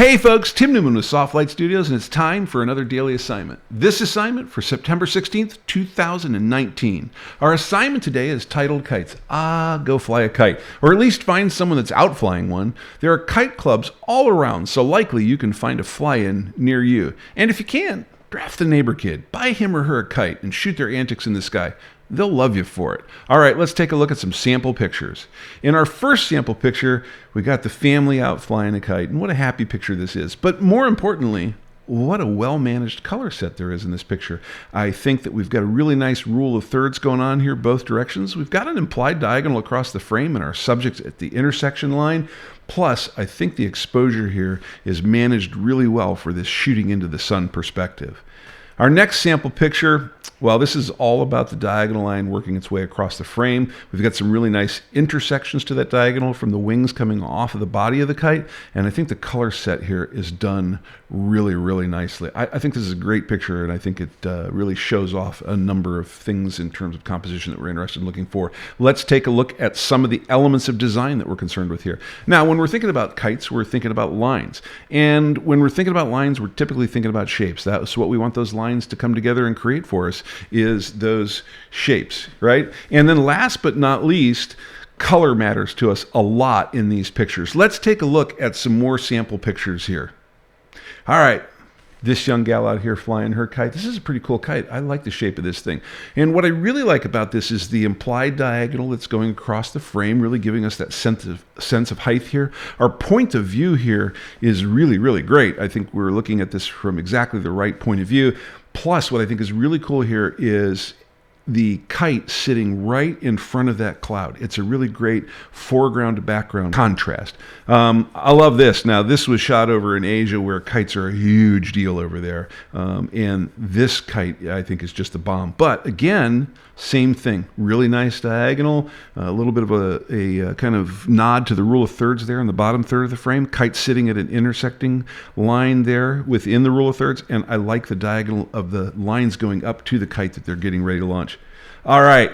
Hey folks, Tim Newman with Soft Light Studios, and it's time for another daily assignment. This assignment for September 16th, 2019. Our assignment today is titled Kites. Go fly a kite. Or at least find someone that's out flying one. There are kite clubs all around, so likely you can find a fly-in near you. And if you can, draft the neighbor kid. Buy him or her a kite and shoot their antics in the sky. They'll love you for it. All right, let's take a look at some sample pictures. In our first sample picture, we got the family out flying a kite, and what a happy picture this is. But more importantly, what a well-managed color set there is in this picture. I think that we've got a really nice rule of thirds going on here both directions. We've got an implied diagonal across the frame and our subjects at the intersection line. Plus, I think the exposure here is managed really well for this shooting into the sun perspective. Our next sample picture, well, this is all about the diagonal line working its way across the frame. We've got some really nice intersections to that diagonal from the wings coming off of the body of the kite. And I think the color set here is done really, really nicely. I think this is a great picture, and I think it really shows off a number of things in terms of composition that we're interested in looking for. Let's take a look at some of the elements of design that we're concerned with here. Now, when we're thinking about kites, we're thinking about lines. And when we're thinking about lines, we're typically thinking about shapes. That's what we want those lines to come together and create for us, is those shapes, right? And then last but not least, color matters to us a lot in these pictures. Let's take a look at some more sample pictures here. All right, this young gal out here flying her kite. This is a pretty cool kite. I like the shape of this thing. And what I really like about this is the implied diagonal that's going across the frame, really giving us that sense of height here. Our point of view here is really, really great. I think we're looking at this from exactly the right point of view. Plus, what I think is really cool here is the kite sitting right in front of that cloud. It's a really great foreground to background contrast. I love this. Now, this was shot over in Asia where kites are a huge deal over there. And this kite, I think, is just a bomb. But again, same thing. Really nice diagonal. A little bit of a kind of nod to the rule of thirds there in the bottom third of the frame. Kite sitting at an intersecting line there within the rule of thirds. And I like the diagonal of the lines going up to the kite that they're getting ready to launch. All right,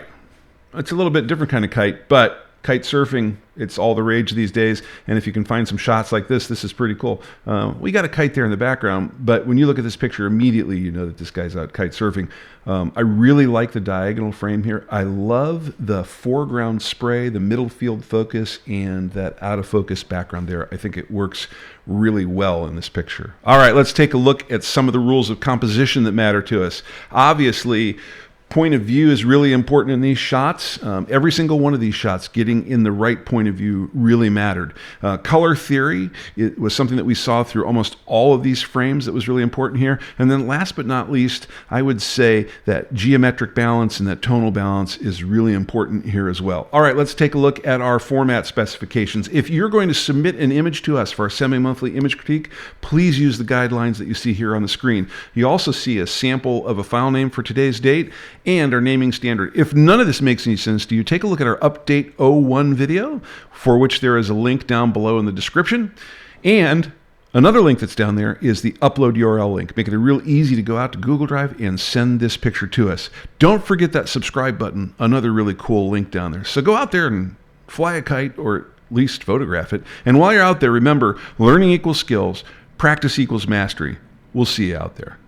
it's a little bit different kind of kite, but kite surfing, it's all the rage these days. And if you can find some shots like this is pretty cool. We got a kite there in the background, but when you look at this picture, immediately you know that this guy's out kite surfing. I really like the diagonal frame here. I love the foreground spray, the middle field focus, and that out of focus background there. I think it works really well in this picture. All right, let's take a look at some of the rules of composition that matter to us. Obviously, point of view is really important in these shots. Every single one of these shots getting in the right point of view really mattered. Color theory, it was something that we saw through almost all of these frames that was really important here. And then last but not least, I would say that geometric balance and that tonal balance is really important here as well. All right, let's take a look at our format specifications. If you're going to submit an image to us for our semi-monthly image critique, please use the guidelines that you see here on the screen. You also see a sample of a file name for today's date and our naming standard. If none of this makes any sense to you, take a look at our Update 01 video, for which there is a link down below in the description. And another link that's down there is the upload URL link, making it real easy to go out to Google Drive and send this picture to us. Don't forget that subscribe button, another really cool link down there. So go out there and fly a kite, or at least photograph it. And while you're out there, remember, learning equals skills, practice equals mastery. We'll see you out there.